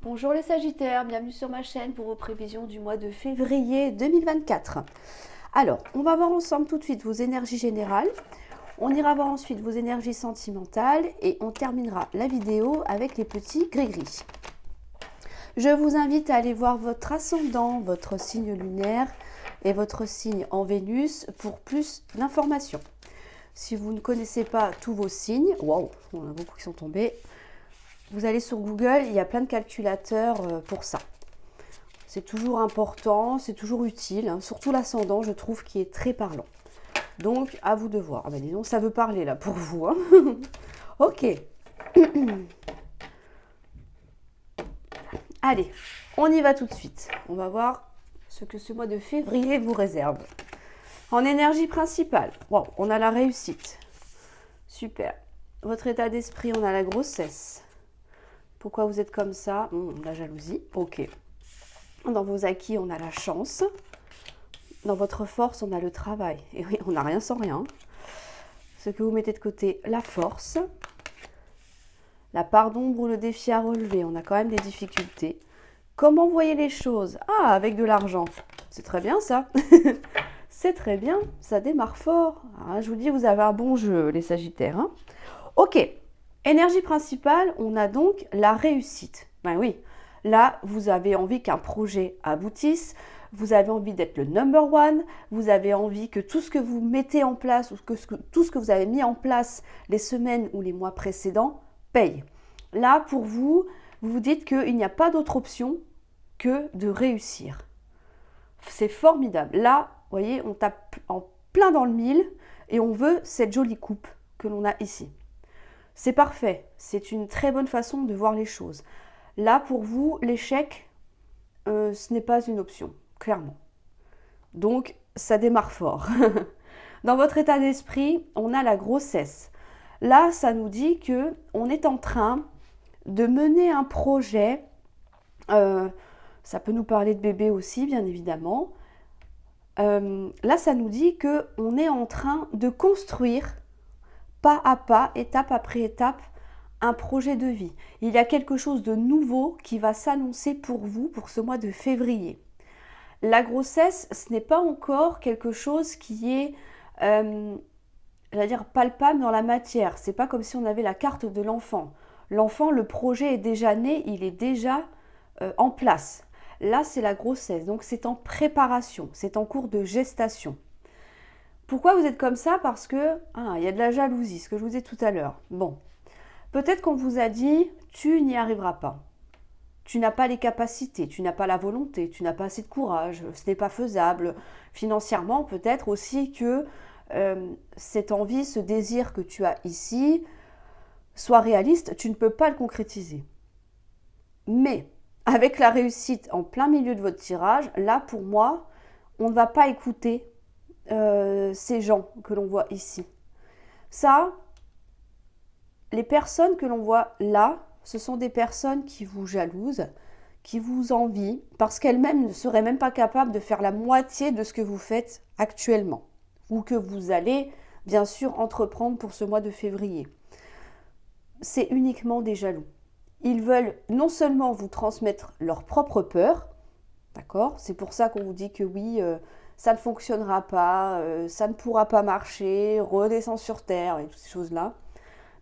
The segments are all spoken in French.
Bonjour les Sagittaires, bienvenue sur ma chaîne pour vos prévisions du mois de février 2024. Alors, on va voir ensemble tout de suite vos énergies générales, on ira voir ensuite vos énergies sentimentales et on terminera la vidéo avec les petits gris-gris. Je vous invite à aller voir votre ascendant, votre signe lunaire et votre signe en Vénus pour plus d'informations. Si vous ne connaissez pas tous vos signes, waouh, on a beaucoup qui sont tombés. Vous allez sur Google, il y a plein de calculateurs pour ça. C'est toujours important, c'est toujours utile, hein, surtout l'ascendant, je trouve, qui est très parlant. Donc, à vous de voir. Ah ben dis donc, ça veut parler là pour vous. Hein. Ok. Allez, on y va tout de suite. On va voir ce que ce mois de février vous réserve. En énergie principale, wow, on a la réussite. Super. Votre état d'esprit, on a la grossesse. Pourquoi vous êtes comme ça? La jalousie, ok. Dans vos acquis, on a la chance. Dans votre force, on a le travail. Et oui, on n'a rien sans rien. Ce que vous mettez de côté, la force. La part d'ombre ou le défi à relever, on a quand même des difficultés. Comment vous voyez les choses? Ah, avec de l'argent. C'est très bien ça. C'est très bien, ça démarre fort. Ah, je vous dis, vous avez un bon jeu, les Sagittaires. Hein. Ok. Énergie principale, on a donc la réussite. Ben oui, là, vous avez envie qu'un projet aboutisse, vous avez envie d'être le number one, vous avez envie que tout ce que vous mettez en place, ou tout ce que vous avez mis en place les semaines ou les mois précédents, paye. Là, pour vous, vous vous dites qu'il n'y a pas d'autre option que de réussir. C'est formidable. Là, vous voyez, on tape en plein dans le mille et on veut cette jolie coupe que l'on a ici. C'est parfait, c'est une très bonne façon de voir les choses. Là, pour vous, l'échec, ce n'est pas une option, clairement. Donc, ça démarre fort. Dans votre état d'esprit, on a la grossesse. Là, ça nous dit qu'on est en train de mener un projet. Ça peut nous parler de bébé aussi, bien évidemment. Là, ça nous dit qu'on est en train de construire pas à pas, étape après étape, un projet de vie. Il y a quelque chose de nouveau qui va s'annoncer pour vous pour ce mois de février. La grossesse, ce n'est pas encore quelque chose qui est, palpable dans la matière. C'est pas comme si on avait la carte de l'enfant. L'enfant, le projet est déjà né, il est déjà en place. Là, c'est la grossesse, donc c'est en préparation, c'est en cours de gestation. Pourquoi vous êtes comme ça? Parce que il y a de la jalousie, ce que je vous ai dit tout à l'heure. Bon, peut-être qu'on vous a dit, tu n'y arriveras pas. Tu n'as pas les capacités, tu n'as pas la volonté, tu n'as pas assez de courage, ce n'est pas faisable. Financièrement, peut-être aussi que cette envie, ce désir que tu as ici, soit réaliste, tu ne peux pas le concrétiser. Mais, avec la réussite en plein milieu de votre tirage, là, pour moi, on ne va pas écouter ces gens que l'on voit ici. Ça, les personnes que l'on voit là, ce sont des personnes qui vous jalousent, qui vous envient, parce qu'elles-mêmes ne seraient même pas capables de faire la moitié de ce que vous faites actuellement, ou que vous allez, bien sûr, entreprendre pour ce mois de février. C'est uniquement des jaloux. Ils veulent non seulement vous transmettre leur propre peur, d'accord? C'est pour ça qu'on vous dit que oui, ça ne fonctionnera pas, ça ne pourra pas marcher, redescends sur terre et toutes ces choses-là.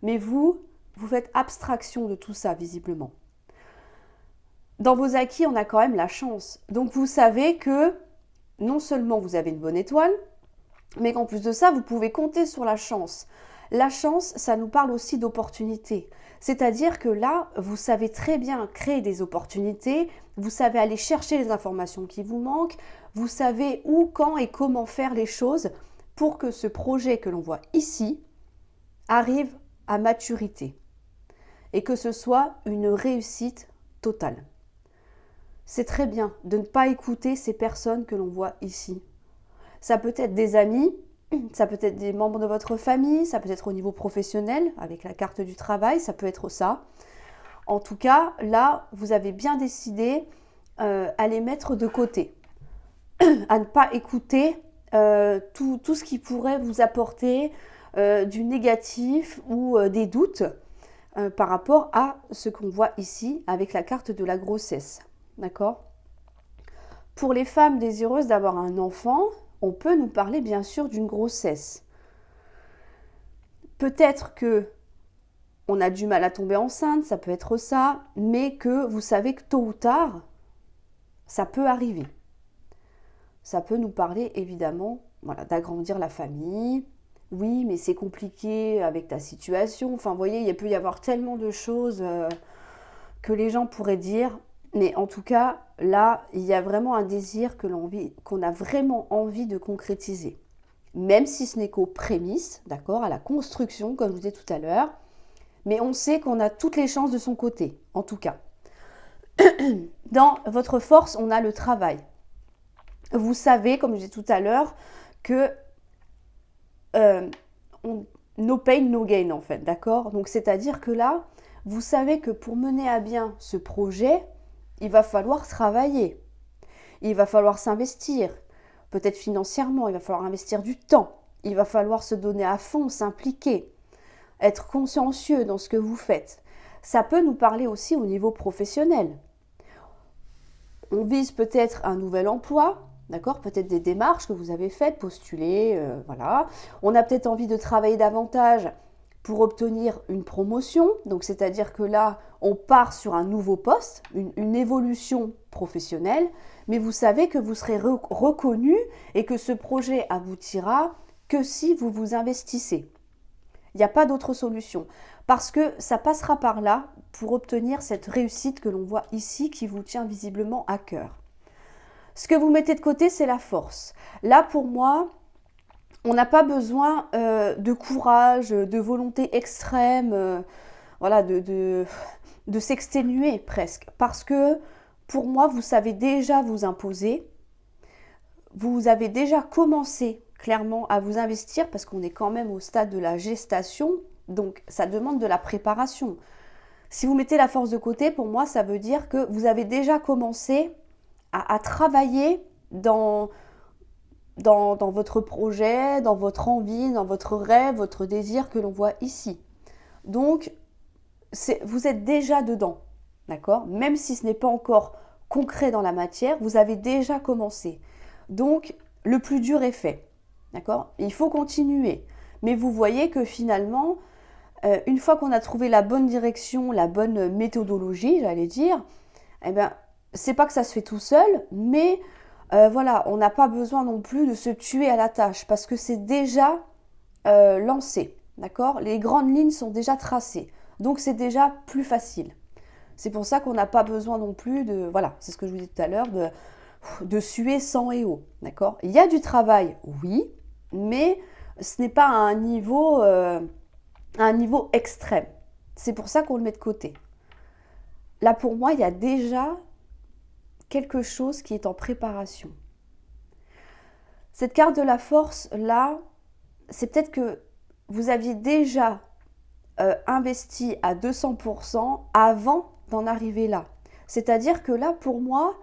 Mais vous faites abstraction de tout ça, visiblement. Dans vos acquis, on a quand même la chance. Donc vous savez que non seulement vous avez une bonne étoile, mais qu'en plus de ça, vous pouvez compter sur la chance. La chance, ça nous parle aussi d'opportunités. C'est-à-dire que là, vous savez très bien créer des opportunités, vous savez aller chercher les informations qui vous manquent, vous savez où, quand et comment faire les choses pour que ce projet que l'on voit ici arrive à maturité et que ce soit une réussite totale. C'est très bien de ne pas écouter ces personnes que l'on voit ici. Ça peut être des amis, ça peut être des membres de votre famille, ça peut être au niveau professionnel, avec la carte du travail, ça peut être ça. En tout cas, là, vous avez bien décidé à les mettre de côté, à ne pas écouter tout ce qui pourrait vous apporter du négatif ou des doutes. par rapport à ce qu'on voit ici avec la carte de la grossesse. D'accord? Pour les femmes désireuses d'avoir un enfant, on peut nous parler bien sûr d'une grossesse. Peut-être que on a du mal à tomber enceinte, ça peut être ça, mais que vous savez que tôt ou tard, ça peut arriver. Ça peut nous parler évidemment, voilà, d'agrandir la famille. Oui, mais c'est compliqué avec ta situation. Enfin, vous voyez, il peut y avoir tellement de choses que les gens pourraient dire. Mais en tout cas, là, il y a vraiment un désir qu'on a vraiment envie de concrétiser. Même si ce n'est qu'aux prémices, d'accord, à la construction, comme je vous disais tout à l'heure. Mais on sait qu'on a toutes les chances de son côté, en tout cas. Dans votre force, on a le travail. Vous savez, comme je disais tout à l'heure, que no pain, no gain, en fait, d'accord? Donc, c'est-à-dire que là, vous savez que pour mener à bien ce projet, il va falloir travailler. Il va falloir s'investir, peut-être financièrement, il va falloir investir du temps. Il va falloir se donner à fond, s'impliquer, être consciencieux dans ce que vous faites. Ça peut nous parler aussi au niveau professionnel. On vise peut-être un nouvel emploi, d'accord, peut-être des démarches que vous avez faites, postuler, voilà. On a peut-être envie de travailler davantage pour obtenir une promotion. Donc, c'est-à-dire que là, on part sur un nouveau poste, une évolution professionnelle, mais vous savez que vous serez reconnu et que ce projet aboutira que si vous vous investissez. Il n'y a pas d'autre solution parce que ça passera par là pour obtenir cette réussite que l'on voit ici qui vous tient visiblement à cœur. Ce que vous mettez de côté, c'est la force. Là, pour moi, on n'a pas besoin de courage, de volonté extrême, voilà, de s'exténuer presque. Parce que pour moi, vous savez déjà vous imposer. Vous avez déjà commencé clairement à vous investir parce qu'on est quand même au stade de la gestation. Donc, ça demande de la préparation. Si vous mettez la force de côté, pour moi, ça veut dire que vous avez déjà commencé à travailler dans votre projet, dans votre envie, dans votre rêve, votre désir que l'on voit ici. Donc, vous êtes déjà dedans, d'accord? Même si ce n'est pas encore concret dans la matière, vous avez déjà commencé. Donc, le plus dur est fait, d'accord? Il faut continuer. Mais vous voyez que finalement, une fois qu'on a trouvé la bonne direction, la bonne méthodologie, j'allais dire, eh bien, c'est pas que ça se fait tout seul, mais voilà, on n'a pas besoin non plus de se tuer à la tâche parce que c'est déjà lancé, d'accord? Les grandes lignes sont déjà tracées, donc c'est déjà plus facile. C'est pour ça qu'on n'a pas besoin non plus de, voilà, c'est ce que je vous disais tout à l'heure, de suer sang et eau, d'accord? Il y a du travail, oui, mais ce n'est pas à un niveau extrême. C'est pour ça qu'on le met de côté. Là, pour moi, il y a déjà quelque chose qui est en préparation. Cette carte de la force, là, c'est peut-être que vous aviez déjà investi à 200% avant d'en arriver là. C'est-à-dire que là, pour moi,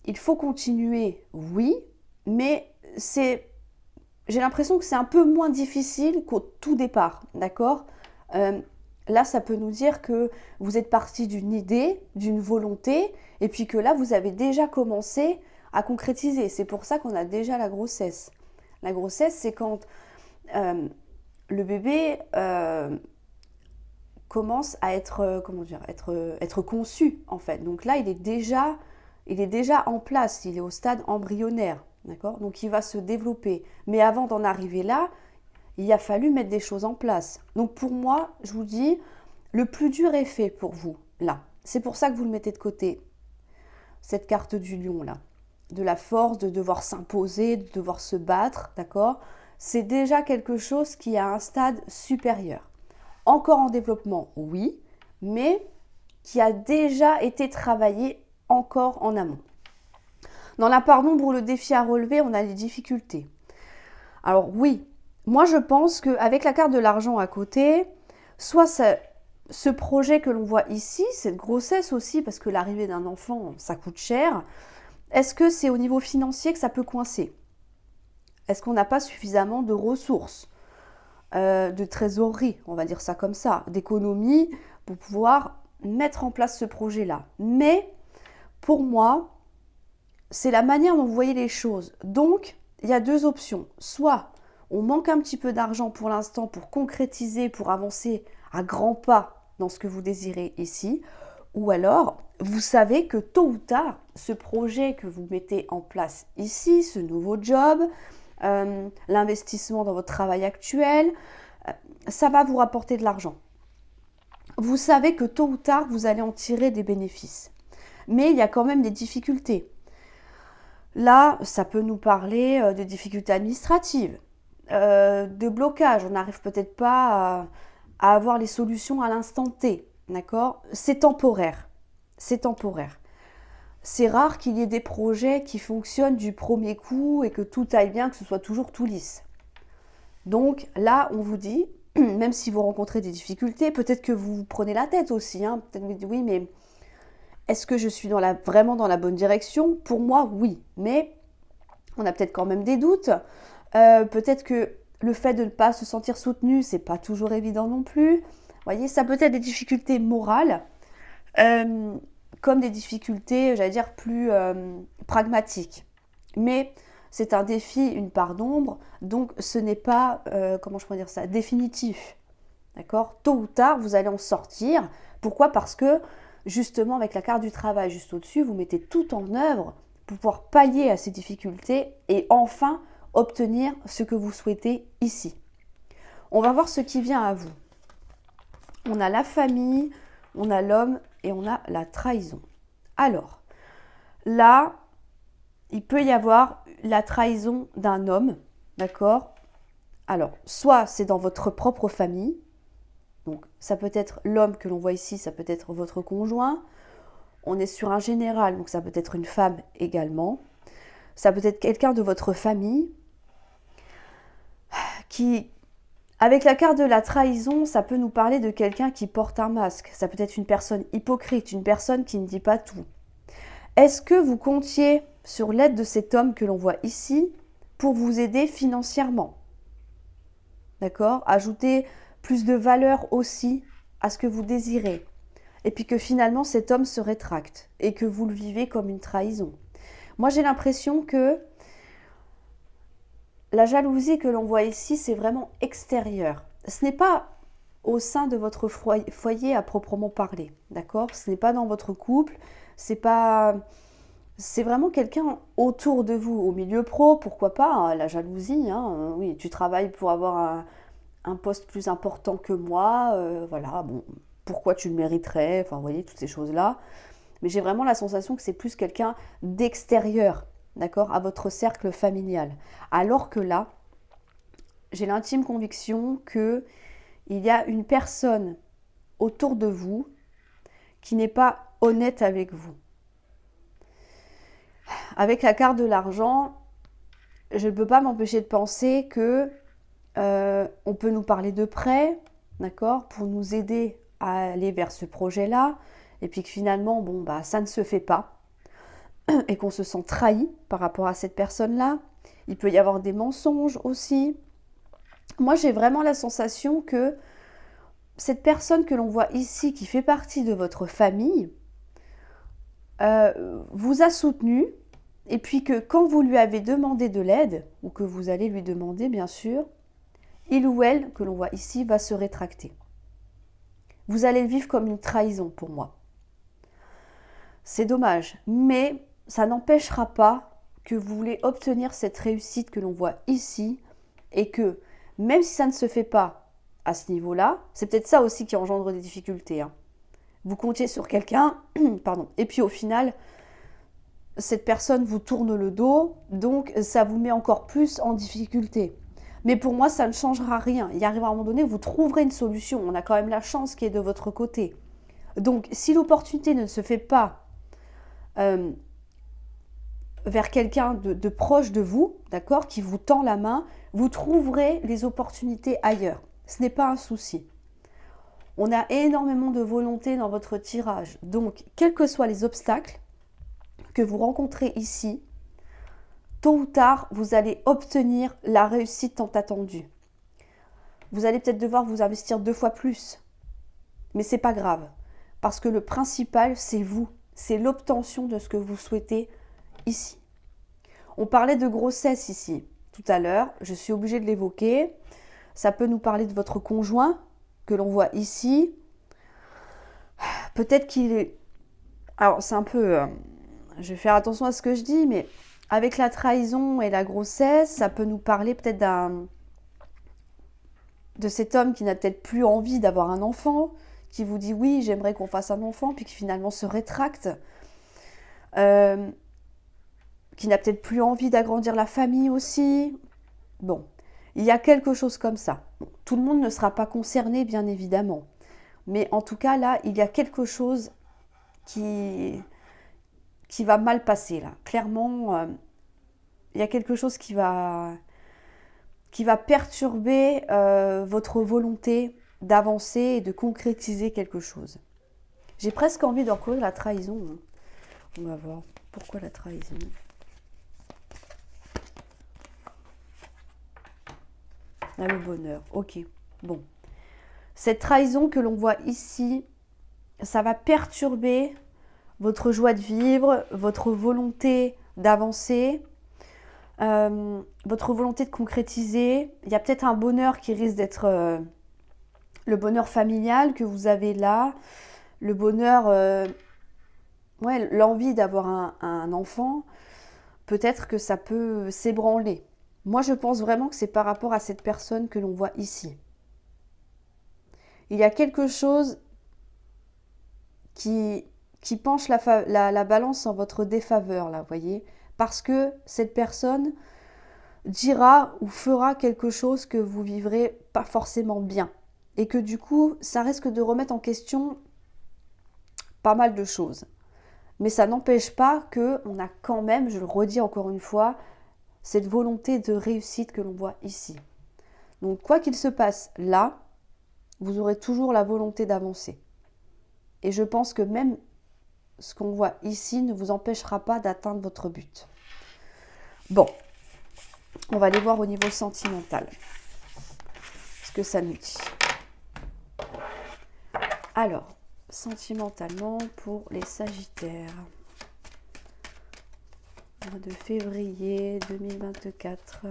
il faut continuer, oui, mais j'ai l'impression que c'est un peu moins difficile qu'au tout départ, d'accord? Là, ça peut nous dire que vous êtes parti d'une idée, d'une volonté, et puis que là, vous avez déjà commencé à concrétiser. C'est pour ça qu'on a déjà la grossesse. La grossesse, c'est quand le bébé commence à être, être conçu, en fait. Donc là, il est déjà en place, il est au stade embryonnaire, d'accord? Donc il va se développer. Mais avant d'en arriver là, il a fallu mettre des choses en place. Donc pour moi, je vous dis, le plus dur est fait pour vous, là. C'est pour ça que vous le mettez de côté, cette carte du lion, là. De la force, de devoir s'imposer, de devoir se battre, d'accord? C'est déjà quelque chose qui est à un stade supérieur. Encore en développement, oui, mais qui a déjà été travaillé encore en amont. Dans la part d'ombre ou le défi à relever, on a les difficultés. Alors oui, moi je pense qu'avec la carte de l'argent à côté, soit ce projet que l'on voit ici, cette grossesse aussi, parce que l'arrivée d'un enfant, ça coûte cher, est-ce que c'est au niveau financier que ça peut coincer? Est-ce qu'on n'a pas suffisamment de ressources? de trésorerie, on va dire ça comme ça, d'économie pour pouvoir mettre en place ce projet-là. Mais pour moi, c'est la manière dont vous voyez les choses. Donc, il y a deux options. Soit on manque un petit peu d'argent pour l'instant pour concrétiser, pour avancer à grands pas dans ce que vous désirez ici. Ou alors, vous savez que tôt ou tard, ce projet que vous mettez en place ici, ce nouveau job, l'investissement dans votre travail actuel, ça va vous rapporter de l'argent. Vous savez que tôt ou tard, vous allez en tirer des bénéfices. Mais il y a quand même des difficultés. Là, ça peut nous parler de difficultés administratives, de blocage. On n'arrive peut-être pas à avoir les solutions à l'instant T. D'accord ? C'est temporaire. C'est temporaire. C'est rare qu'il y ait des projets qui fonctionnent du premier coup et que tout aille bien, que ce soit toujours tout lisse. Donc là, on vous dit, même si vous rencontrez des difficultés, peut-être que vous prenez la tête aussi. Peut-être que vous dites, oui, mais est-ce que je suis vraiment dans la bonne direction ? Pour moi, oui. Mais on a peut-être quand même des doutes. Peut-être que le fait de ne pas se sentir soutenu, c'est pas toujours évident non plus. Vous voyez, ça peut être des difficultés morales, comme des difficultés, j'allais dire, plus pragmatiques. Mais c'est un défi, une part d'ombre, donc ce n'est pas, comment je pourrais dire ça, définitif. D'accord ? Tôt ou tard, vous allez en sortir. Pourquoi ? Parce que, justement, avec la carte du travail juste au-dessus, vous mettez tout en œuvre pour pouvoir pallier à ces difficultés et enfin obtenir ce que vous souhaitez ici. On va voir ce qui vient à vous. On a la famille, on a l'homme et on a la trahison. Alors, là, il peut y avoir la trahison d'un homme, d'accord ? Alors, soit c'est dans votre propre famille, donc ça peut être l'homme que l'on voit ici, ça peut être votre conjoint. On est sur un général, donc ça peut être une femme également. Ça peut être quelqu'un de votre famille qui, avec la carte de la trahison, ça peut nous parler de quelqu'un qui porte un masque. Ça peut être une personne hypocrite, une personne qui ne dit pas tout. Est-ce que vous comptiez sur l'aide de cet homme que l'on voit ici pour vous aider financièrement ? D'accord ? Ajouter plus de valeur aussi à ce que vous désirez. Et puis que finalement cet homme se rétracte et que vous le vivez comme une trahison. Moi j'ai l'impression que la jalousie que l'on voit ici, c'est vraiment extérieur. Ce n'est pas au sein de votre foyer à proprement parler, d'accord ? Ce n'est pas dans votre couple, c'est vraiment quelqu'un autour de vous, au milieu pro, pourquoi pas, hein, la jalousie, oui, tu travailles pour avoir un poste plus important que moi, voilà, bon, pourquoi tu le mériterais, enfin, vous voyez, toutes ces choses-là. Mais j'ai vraiment la sensation que c'est plus quelqu'un d'extérieur, d'accord, à votre cercle familial. Alors que là, j'ai l'intime conviction qu'il y a une personne autour de vous qui n'est pas honnête avec vous. Avec la carte de l'argent, je ne peux pas m'empêcher de penser que on peut nous parler de prêts, d'accord, pour nous aider à aller vers ce projet-là, et puis que finalement, bon, bah, ça ne se fait pas, et qu'on se sent trahi par rapport à cette personne-là. Il peut y avoir des mensonges aussi. Moi, j'ai vraiment la sensation que cette personne que l'on voit ici, qui fait partie de votre famille, vous a soutenu, et puis que quand vous lui avez demandé de l'aide, ou que vous allez lui demander bien sûr, il ou elle, que l'on voit ici, va se rétracter. Vous allez le vivre comme une trahison pour moi. C'est dommage, mais ça n'empêchera pas que vous voulez obtenir cette réussite que l'on voit ici, et que même si ça ne se fait pas à ce niveau-là, c'est peut-être ça aussi qui engendre des difficultés. Vous comptiez sur quelqu'un, pardon, et puis au final, cette personne vous tourne le dos, donc ça vous met encore plus en difficulté. Mais pour moi, ça ne changera rien. Il arrivera à un moment donné, vous trouverez une solution. On a quand même la chance qui est de votre côté. Donc, si l'opportunité ne se fait pas vers quelqu'un de proche de vous, d'accord, qui vous tend la main, vous trouverez les opportunités ailleurs. Ce n'est pas un souci. On a énormément de volonté dans votre tirage. Donc, quels que soient les obstacles que vous rencontrez ici, tôt ou tard, vous allez obtenir la réussite tant attendue. Vous allez peut-être devoir vous investir 2 fois plus. Mais c'est pas grave. Parce que le principal, c'est vous. C'est l'obtention de ce que vous souhaitez ici. On parlait de grossesse ici tout à l'heure. Je suis obligée de l'évoquer. Ça peut nous parler de votre conjoint que l'on voit ici. Peut-être qu'il est... Alors c'est un peu... je vais faire attention à ce que je dis, mais avec la trahison et la grossesse, ça peut nous parler peut-être de cet homme qui n'a peut-être plus envie d'avoir un enfant, qui vous dit oui, j'aimerais qu'on fasse un enfant, puis qui finalement se rétracte, qui n'a peut-être plus envie d'agrandir la famille aussi. Bon, il y a quelque chose comme ça. Tout le monde ne sera pas concerné, bien évidemment. Mais en tout cas, là, il y a quelque chose qui va mal passer, là. Clairement, il y a quelque chose qui va perturber votre volonté d'avancer et de concrétiser quelque chose. J'ai presque envie de recourir la trahison. Hein. On va voir. Pourquoi la trahison? Là, le bonheur. Ok. Bon. Cette trahison que l'on voit ici, ça va perturber votre joie de vivre, votre volonté d'avancer, votre volonté de concrétiser. Il y a peut-être un bonheur qui risque d'être le bonheur familial que vous avez là, le bonheur, ouais, l'envie d'avoir un enfant. Peut-être que ça peut s'ébranler. Moi, je pense vraiment que c'est par rapport à cette personne que l'on voit ici. Il y a quelque chose qui penche la balance en votre défaveur, là, vous voyez, parce que cette personne dira ou fera quelque chose que vous vivrez pas forcément bien. Et que du coup, ça risque de remettre en question pas mal de choses. Mais ça n'empêche pas qu'on a quand même, je le redis encore une fois, cette volonté de réussite que l'on voit ici. Donc quoi qu'il se passe là, vous aurez toujours la volonté d'avancer. Et je pense que même ce qu'on voit ici ne vous empêchera pas d'atteindre votre but. Bon, on va aller voir au niveau sentimental ce que ça nous dit. Alors, sentimentalement pour les Sagittaires. Mois de février 2024.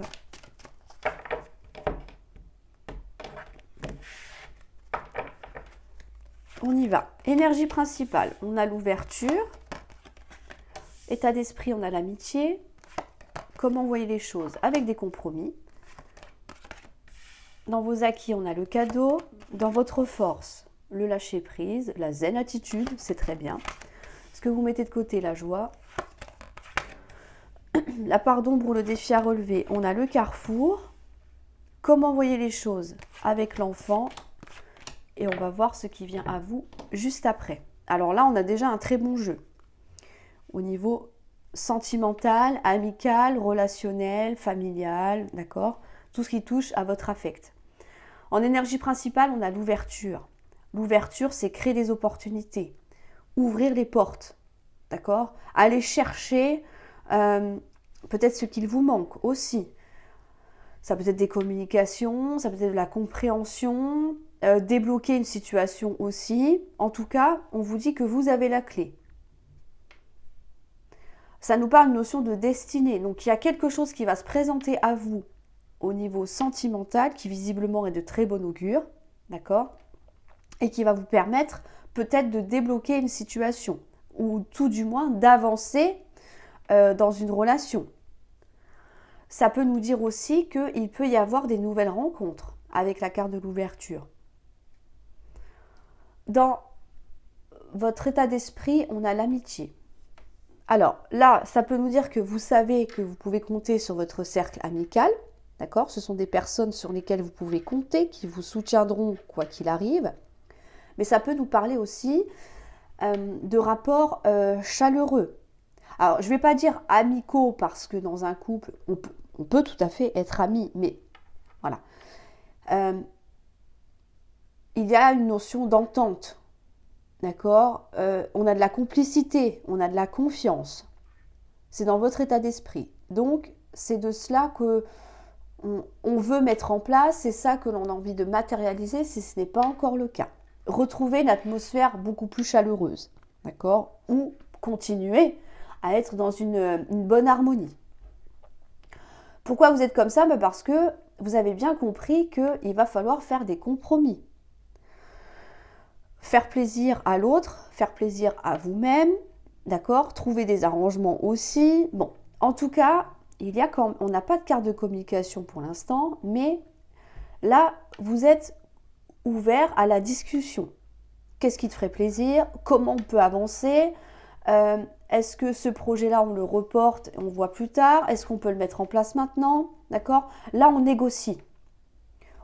On y va. Énergie principale, on a l'ouverture. État d'esprit, on a l'amitié. Comment vous voyez les choses? Avec des compromis. Dans vos acquis, on a le cadeau. Dans votre force, le lâcher prise, la zen attitude, c'est très bien. Ce que vous mettez de côté, la joie. La part d'ombre ou le défi à relever, on a le carrefour. Comment vous voyez les choses avec l'enfant? Et on va voir ce qui vient à vous juste après. Alors là, on a déjà un très bon jeu. Au niveau sentimental, amical, relationnel, familial, d'accord? Tout ce qui touche à votre affect. En énergie principale, on a l'ouverture. L'ouverture, c'est créer des opportunités, ouvrir les portes, d'accord? Aller chercher peut-être ce qu'il vous manque aussi. Ça peut être des communications, ça peut être de la compréhension, débloquer une situation aussi. En tout cas, on vous dit que vous avez la clé. Ça nous parle d'une notion de destinée. Donc, il y a quelque chose qui va se présenter à vous au niveau sentimental, qui visiblement est de très bon augure, d'accord? Et qui va vous permettre peut-être de débloquer une situation, ou tout du moins d'avancer dans une relation. Ça peut nous dire aussi qu'il peut y avoir des nouvelles rencontres avec la carte de l'ouverture. Dans votre état d'esprit, on a l'amitié. Alors là, ça peut nous dire que vous savez que vous pouvez compter sur votre cercle amical, d'accord? Ce sont des personnes sur lesquelles vous pouvez compter, qui vous soutiendront quoi qu'il arrive. Mais ça peut nous parler aussi de rapports chaleureux. Alors, je ne vais pas dire amicaux parce que dans un couple, on peut tout à fait être amis, mais voilà. Il y a une notion d'entente, d'accord? On a de la complicité, on a de la confiance. C'est dans votre état d'esprit. Donc, c'est de cela que on veut mettre en place, c'est ça que l'on a envie de matérialiser si ce n'est pas encore le cas. Retrouver une atmosphère beaucoup plus chaleureuse, d'accord? Ou continuer à être dans une bonne harmonie. Pourquoi vous êtes comme ça? Parce que vous avez bien compris qu'il va falloir faire des compromis. Faire plaisir à l'autre, faire plaisir à vous-même, d'accord? Trouver des arrangements aussi. Bon, en tout cas, on n'a pas de carte de communication pour l'instant, mais là, vous êtes ouvert à la discussion. Qu'est-ce qui te ferait plaisir? Comment on peut avancer? Est-ce que ce projet-là, on le reporte et on voit plus tard? Est-ce qu'on peut le mettre en place maintenant? D'accord? Là, on négocie.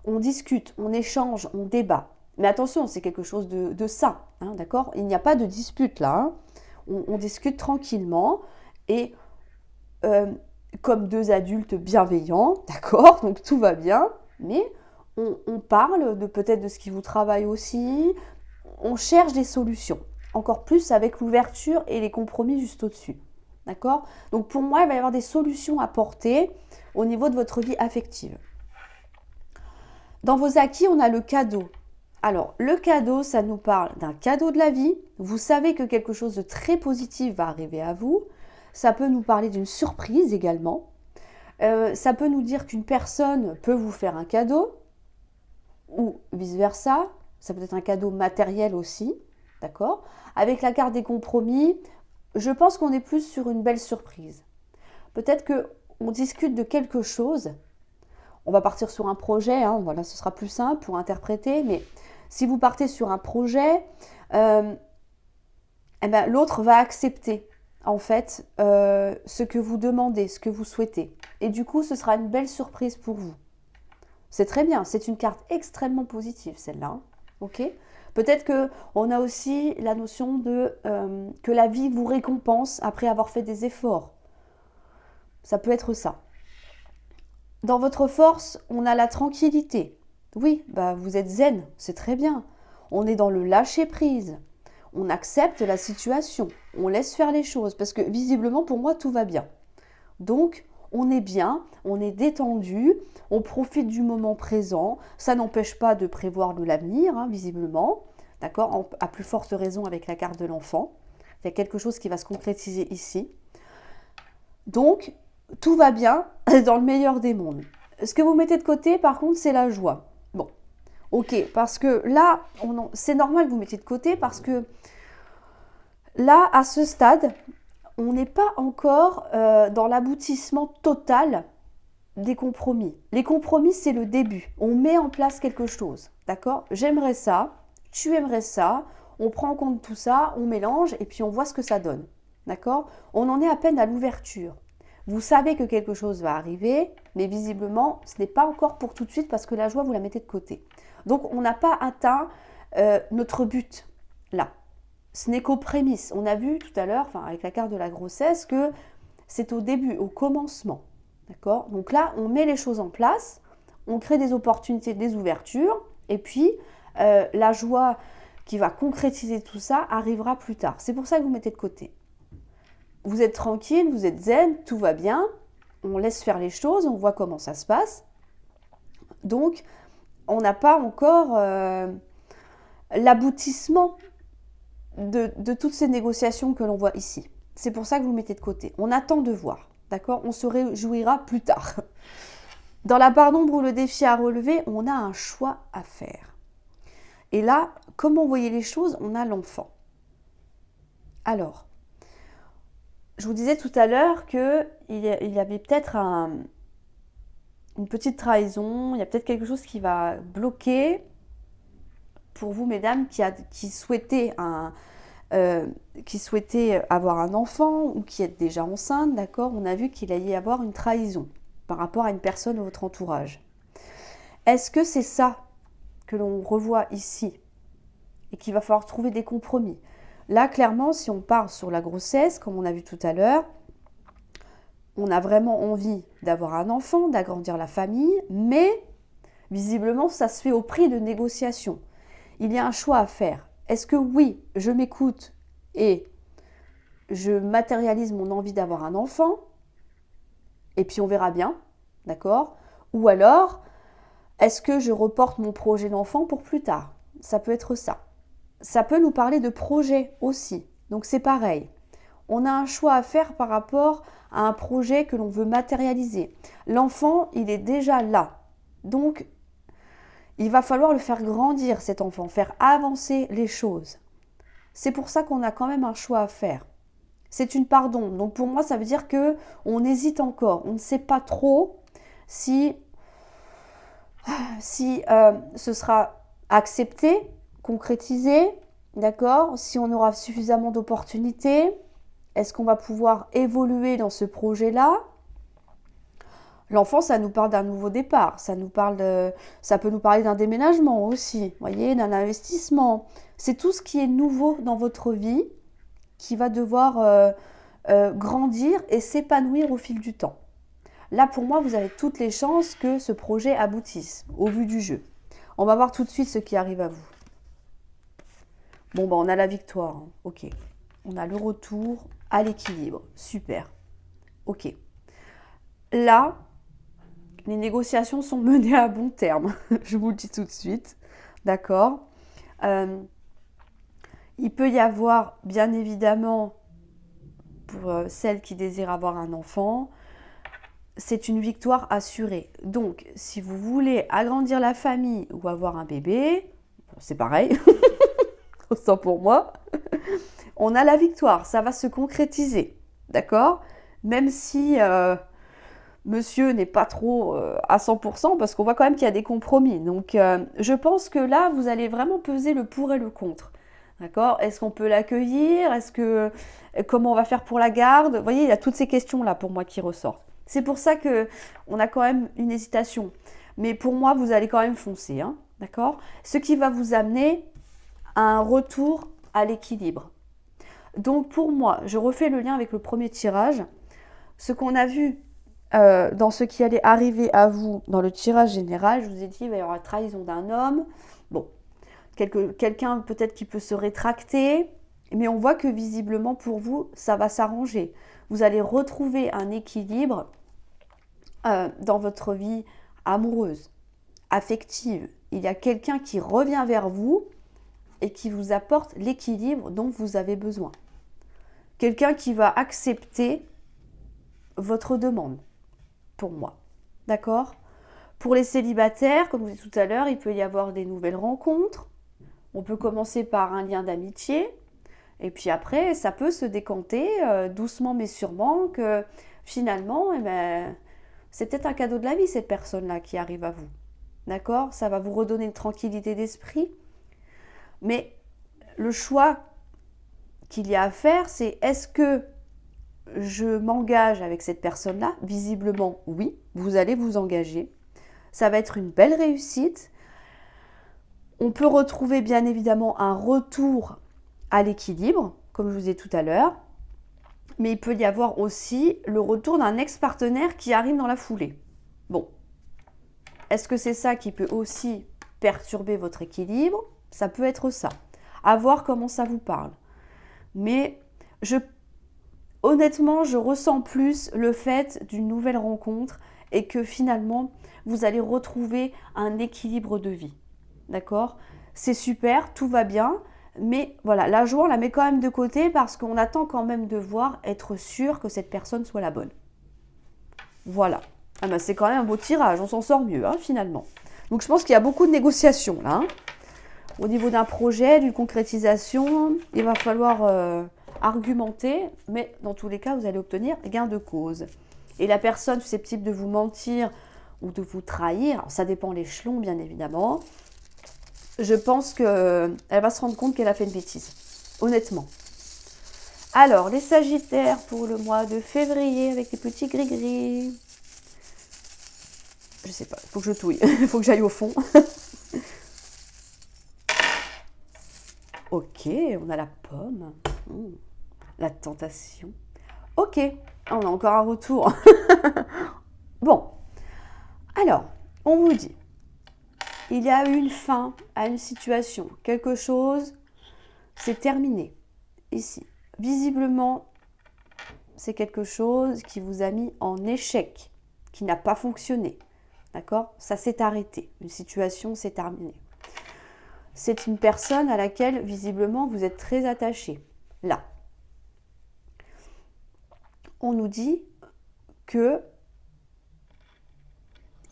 On discute, on échange, on débat. Mais attention, c'est quelque chose de sain, hein, d'accord? Il n'y a pas de dispute là. Hein. On discute tranquillement et comme deux adultes bienveillants, d'accord? Donc tout va bien, mais on parle peut-être de ce qui vous travaille aussi. On cherche des solutions, encore plus avec l'ouverture et les compromis juste au-dessus, d'accord? Donc pour moi, il va y avoir des solutions à porter au niveau de votre vie affective. Dans vos acquis, on a le cadeau. Alors, le cadeau, ça nous parle d'un cadeau de la vie. Vous savez que quelque chose de très positif va arriver à vous. Ça peut nous parler d'une surprise également. Ça peut nous dire qu'une personne peut vous faire un cadeau ou vice-versa. Ça peut être un cadeau matériel aussi, d'accord? Avec la carte des compromis, je pense qu'on est plus sur une belle surprise. Peut-être qu'on discute de quelque chose. On va partir sur un projet, hein, voilà, ce sera plus simple pour interpréter, mais si vous partez sur un projet, l'autre va accepter en fait ce que vous demandez, ce que vous souhaitez. Et du coup, ce sera une belle surprise pour vous. C'est très bien, c'est une carte extrêmement positive celle-là. Hein, ok ? Peut-être qu'on a aussi la notion de que la vie vous récompense après avoir fait des efforts. Ça peut être ça. Dans votre force, on a la tranquillité. Oui, vous êtes zen, c'est très bien. On est dans le lâcher-prise. On accepte la situation. On laisse faire les choses parce que visiblement, pour moi, tout va bien. Donc, on est bien, on est détendu, on profite du moment présent. Ça n'empêche pas de prévoir de l'avenir, hein, visiblement. D'accord ? À plus forte raison avec la carte de l'enfant. Il y a quelque chose qui va se concrétiser ici. Donc, tout va bien dans le meilleur des mondes. Ce que vous mettez de côté, par contre, c'est la joie. Bon, ok, parce que là, c'est normal que vous mettiez de côté parce que là, à ce stade, on n'est pas encore dans l'aboutissement total des compromis. Les compromis, c'est le début. On met en place quelque chose, d'accord? J'aimerais ça, tu aimerais ça, on prend en compte tout ça, on mélange et puis on voit ce que ça donne, d'accord? On en est à peine à l'ouverture. Vous savez que quelque chose va arriver, mais visiblement, ce n'est pas encore pour tout de suite parce que la joie, vous la mettez de côté. Donc, on n'a pas atteint notre but là. Ce n'est qu'aux prémices. On a vu tout à l'heure, avec la carte de la grossesse, que c'est au début, au commencement. D'accord ? Donc là, on met les choses en place, on crée des opportunités, des ouvertures, et puis la joie qui va concrétiser tout ça arrivera plus tard. C'est pour ça que vous mettez de côté. Vous êtes tranquille, vous êtes zen, tout va bien, on laisse faire les choses, on voit comment ça se passe. Donc, on n'a pas encore l'aboutissement de toutes ces négociations que l'on voit ici. C'est pour ça que vous mettez de côté. On attend de voir, d'accord ? On se réjouira plus tard. Dans la part d'ombre ou le défi à relever, on a un choix à faire. Et là, comment vous voyez les choses ? On a l'enfant. Alors, je vous disais tout à l'heure qu'il y avait peut-être une petite trahison, il y a peut-être quelque chose qui va bloquer pour vous, mesdames, qui souhaitez avoir un enfant ou qui êtes déjà enceinte, d'accord ? On a vu qu'il allait y avoir une trahison par rapport à une personne de votre entourage. Est-ce que c'est ça que l'on revoit ici et qu'il va falloir trouver des compromis ? Là, clairement, si on part sur la grossesse, comme on a vu tout à l'heure, on a vraiment envie d'avoir un enfant, d'agrandir la famille, mais visiblement, ça se fait au prix de négociations. Il y a un choix à faire. Est-ce que oui, je m'écoute et je matérialise mon envie d'avoir un enfant, et puis on verra bien, d'accord ? Ou alors, est-ce que je reporte mon projet d'enfant pour plus tard? Ça peut être ça. Ça peut nous parler de projet aussi. Donc c'est pareil. On a un choix à faire par rapport à un projet que l'on veut matérialiser. L'enfant, il est déjà là. Donc, il va falloir le faire grandir, cet enfant, faire avancer les choses. C'est pour ça qu'on a quand même un choix à faire. C'est une pardon. Donc pour moi, ça veut dire que on hésite encore. On ne sait pas trop si ce sera accepté, concrétisé, d'accord? Si on aura suffisamment d'opportunités, est-ce qu'on va pouvoir évoluer dans ce projet-là? L'enfant, ça nous parle d'un nouveau départ, ça peut nous parler d'un déménagement aussi, vous voyez, d'un investissement. C'est tout ce qui est nouveau dans votre vie qui va devoir grandir et s'épanouir au fil du temps. Là, pour moi, vous avez toutes les chances que ce projet aboutisse, au vu du jeu. On va voir tout de suite ce qui arrive à vous. Bon, on a la victoire, hein. Ok. On a le retour à l'équilibre. Super. Ok. Là, les négociations sont menées à bon terme. Je vous le dis tout de suite. D'accord. Il peut y avoir, bien évidemment, pour celles qui désirent avoir un enfant, c'est une victoire assurée. Donc, si vous voulez agrandir la famille ou avoir un bébé, c'est pareil, ça pour moi, on a la victoire, ça va se concrétiser, d'accord? Même si monsieur n'est pas trop à 100%, parce qu'on voit quand même qu'il y a des compromis. Donc, je pense que là, vous allez vraiment peser le pour et le contre. D'accord? Est-ce qu'on peut l'accueillir? Comment on va faire pour la garde? Vous voyez, il y a toutes ces questions-là pour moi qui ressortent. C'est pour ça qu'on a quand même une hésitation. Mais pour moi, vous allez quand même foncer. Hein, d'accord? Ce qui va vous amener à un retour à l'équilibre. Donc pour moi, je refais le lien avec le premier tirage. Ce qu'on a vu dans ce qui allait arriver à vous dans le tirage général, je vous ai dit, il va y avoir la trahison d'un homme. Bon, quelqu'un peut-être qui peut se rétracter, mais on voit que visiblement pour vous, ça va s'arranger. Vous allez retrouver un équilibre dans votre vie amoureuse, affective. Il y a quelqu'un qui revient vers vous et qui vous apporte l'équilibre dont vous avez besoin. Quelqu'un qui va accepter votre demande, pour moi. D'accord? Pour les célibataires, comme je vous ai dit tout à l'heure, il peut y avoir des nouvelles rencontres. On peut commencer par un lien d'amitié. Et puis après, ça peut se décanter doucement mais sûrement que finalement, c'est peut-être un cadeau de la vie, cette personne-là qui arrive à vous. D'accord? Ça va vous redonner une tranquillité d'esprit. Mais le choix qu'il y a à faire, c'est est-ce que je m'engage avec cette personne-là? Visiblement, oui, vous allez vous engager. Ça va être une belle réussite. On peut retrouver bien évidemment un retour à l'équilibre, comme je vous ai dit tout à l'heure. Mais il peut y avoir aussi le retour d'un ex-partenaire qui arrive dans la foulée. Bon, est-ce que c'est ça qui peut aussi perturber votre équilibre? Ça peut être ça. À voir comment ça vous parle. Mais honnêtement, je ressens plus le fait d'une nouvelle rencontre et que finalement, vous allez retrouver un équilibre de vie. D'accord? C'est super, tout va bien. Mais voilà, la joie, on la met quand même de côté parce qu'on attend quand même de voir, être sûr que cette personne soit la bonne. Voilà. Ah ben, c'est quand même un beau tirage, on s'en sort mieux hein, finalement. Donc je pense qu'il y a beaucoup de négociations là. Hein. Au niveau d'un projet, d'une concrétisation, il va falloir argumenter, mais dans tous les cas, vous allez obtenir gain de cause. Et la personne susceptible de vous mentir ou de vous trahir, ça dépend l'échelon bien évidemment, je pense qu'elle va se rendre compte qu'elle a fait une bêtise, honnêtement. Alors, les Sagittaires pour le mois de février avec les petits gris-gris. Je sais pas, il faut que je touille, il faut que j'aille au fond. Ok, on a la pomme, la tentation. Ok, on a encore un retour. Bon, alors, on vous dit, il y a eu une fin à une situation, quelque chose, c'est terminé, ici. Visiblement, c'est quelque chose qui vous a mis en échec, qui n'a pas fonctionné. D'accord? Ça s'est arrêté. Une situation s'est terminée. C'est une personne à laquelle, visiblement, vous êtes très attaché. Là. On nous dit que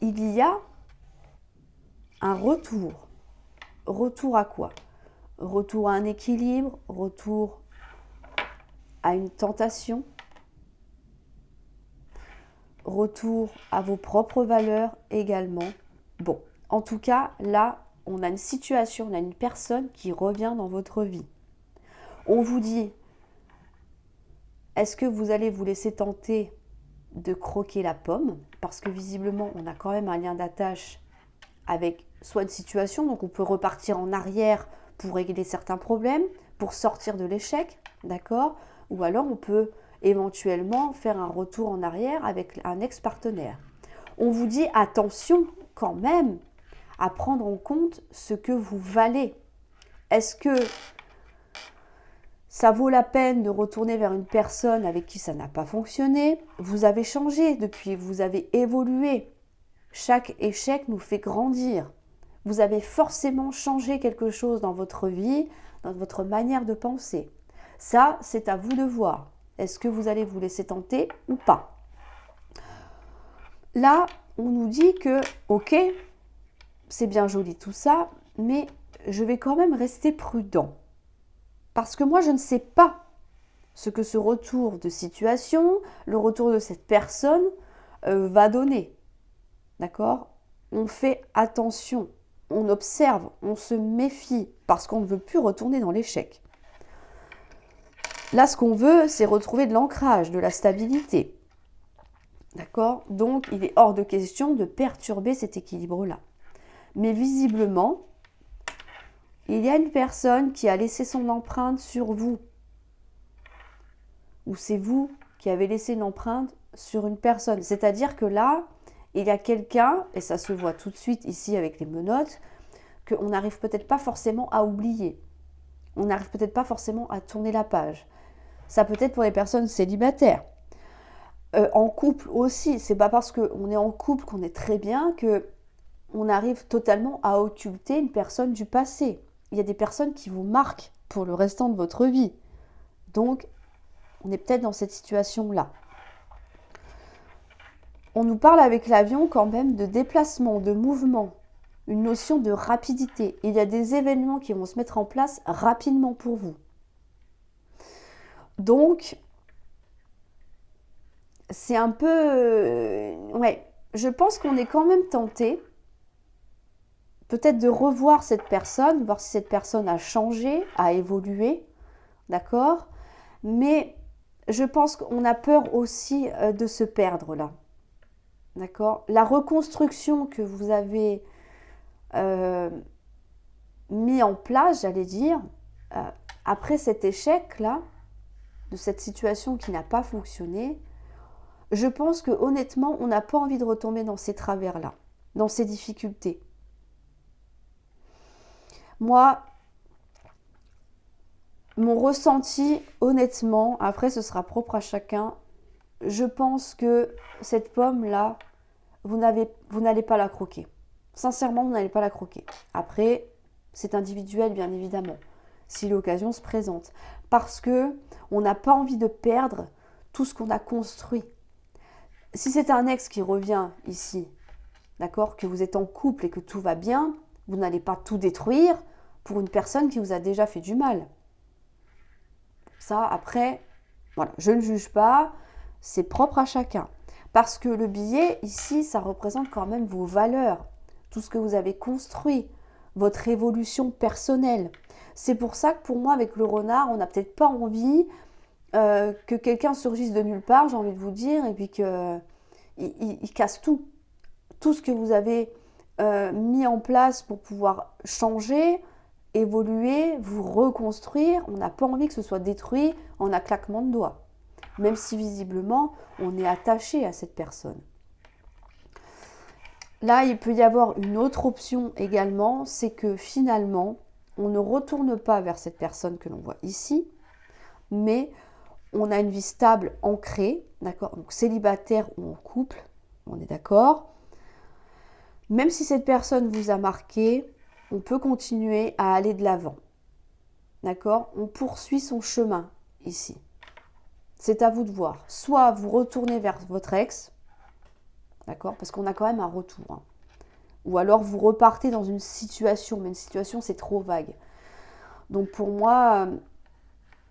il y a un retour. Retour à quoi? Retour à un équilibre, retour à une tentation, retour à vos propres valeurs également. Bon, en tout cas, là, on a une situation, on a une personne qui revient dans votre vie. On vous dit, est-ce que vous allez vous laisser tenter de croquer la pomme? Parce que visiblement, on a quand même un lien d'attache avec soit une situation, donc on peut repartir en arrière pour régler certains problèmes, pour sortir de l'échec, d'accord? Ou alors on peut éventuellement faire un retour en arrière avec un ex-partenaire. On vous dit attention quand même à prendre en compte ce que vous valez. Est-ce que ça vaut la peine de retourner vers une personne avec qui ça n'a pas fonctionné? Vous avez changé depuis, vous avez évolué. Chaque échec nous fait grandir. Vous avez forcément changé quelque chose dans votre vie, dans votre manière de penser. Ça, c'est à vous de voir. Est-ce que vous allez vous laisser tenter ou pas? Là, on nous dit que, ok, c'est bien joli tout ça, mais je vais quand même rester prudent. Parce que moi, je ne sais pas ce que ce retour de situation, le retour de cette personne va donner. D'accord? On fait attention, on observe, on se méfie parce qu'on ne veut plus retourner dans l'échec. Là, ce qu'on veut, c'est retrouver de l'ancrage, de la stabilité. D'accord? Donc, il est hors de question de perturber cet équilibre-là. Mais visiblement, il y a une personne qui a laissé son empreinte sur vous. Ou c'est vous qui avez laissé une empreinte sur une personne. C'est-à-dire que là, il y a quelqu'un, et ça se voit tout de suite ici avec les menottes, qu'on n'arrive peut-être pas forcément à oublier. On n'arrive peut-être pas forcément à tourner la page. Ça peut être pour les personnes célibataires. En couple aussi, c'est pas parce qu'on est en couple qu'on est très bien qu'on arrive totalement à occulter une personne du passé. Il y a des personnes qui vous marquent pour le restant de votre vie. Donc, on est peut-être dans cette situation-là. On nous parle avec l'avion quand même de déplacement, de mouvement, une notion de rapidité. Il y a des événements qui vont se mettre en place rapidement pour vous. Donc, c'est un peu... ouais, je pense qu'on est quand même tenté peut-être de revoir cette personne, voir si cette personne a changé, a évolué, d'accord? Mais je pense qu'on a peur aussi de se perdre là. D'accord? La reconstruction que vous avez mis en place, j'allais dire, après cet échec-là, de cette situation qui n'a pas fonctionné, je pense que honnêtement, on n'a pas envie de retomber dans ces travers-là, dans ces difficultés. Moi, mon ressenti, honnêtement, après ce sera propre à chacun, je pense que cette pomme-là, vous n'allez pas la croquer. Sincèrement, vous n'allez pas la croquer. Après, c'est individuel, bien évidemment, si l'occasion se présente. Parce que on n'a pas envie de perdre tout ce qu'on a construit. Si c'est un ex qui revient ici, d'accord, que vous êtes en couple et que tout va bien, vous n'allez pas tout détruire pour une personne qui vous a déjà fait du mal. Ça, après, voilà, je ne juge pas, c'est propre à chacun. Parce que le billet, ici, ça représente quand même vos valeurs, tout ce que vous avez construit, votre évolution personnelle. C'est pour ça que pour moi, avec le renard, on n'a peut-être pas envie que quelqu'un surgisse de nulle part, j'ai envie de vous dire, et puis qu'il casse tout. Tout ce que vous avez mis en place pour pouvoir changer, évoluer, vous reconstruire, on n'a pas envie que ce soit détruit en un claquement de doigts. Même si visiblement, on est attaché à cette personne. Là, il peut y avoir une autre option également, c'est que finalement, on ne retourne pas vers cette personne que l'on voit ici, mais on a une vie stable, ancrée, d'accord, donc célibataire ou en couple, on est d'accord. Même si cette personne vous a marqué, on peut continuer à aller de l'avant. D'accord? On poursuit son chemin ici. C'est à vous de voir. Soit vous retournez vers votre ex, d'accord? Parce qu'on a quand même un retour. Hein. Ou alors vous repartez dans une situation, mais une situation c'est trop vague. Donc pour moi,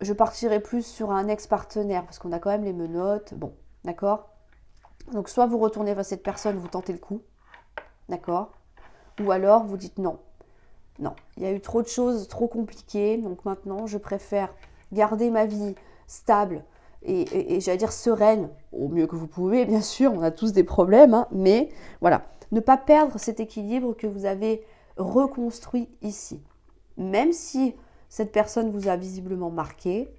je partirais plus sur un ex-partenaire, parce qu'on a quand même les menottes. Bon, d'accord? Donc soit vous retournez vers cette personne, vous tentez le coup, d'accord? Ou alors vous dites non. Non, il y a eu trop de choses trop compliquées, donc maintenant je préfère garder ma vie stable et j'allais dire sereine, au mieux que vous pouvez, bien sûr, on a tous des problèmes, hein, mais voilà, ne pas perdre cet équilibre que vous avez reconstruit ici. Même si cette personne vous a visiblement marqué,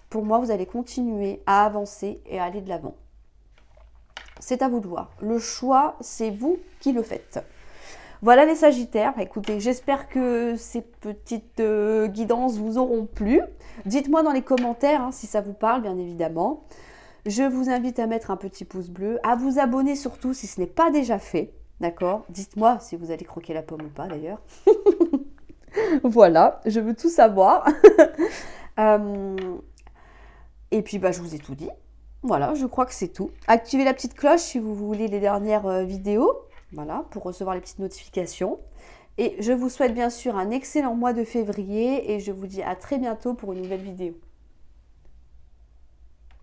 pour moi, vous allez continuer à avancer et à aller de l'avant. C'est à vous de voir. Le choix, c'est vous qui le faites. Voilà les Sagittaires, écoutez, j'espère que ces petites guidances vous auront plu. Dites-moi dans les commentaires hein, si ça vous parle, bien évidemment. Je vous invite à mettre un petit pouce bleu, à vous abonner surtout si ce n'est pas déjà fait, d'accord? Dites-moi si vous allez croquer la pomme ou pas d'ailleurs. Voilà, je veux tout savoir. Et puis, je vous ai tout dit. Voilà, je crois que c'est tout. Activez la petite cloche si vous voulez les dernières vidéos. Voilà, pour recevoir les petites notifications. Et je vous souhaite bien sûr un excellent mois de février et je vous dis à très bientôt pour une nouvelle vidéo.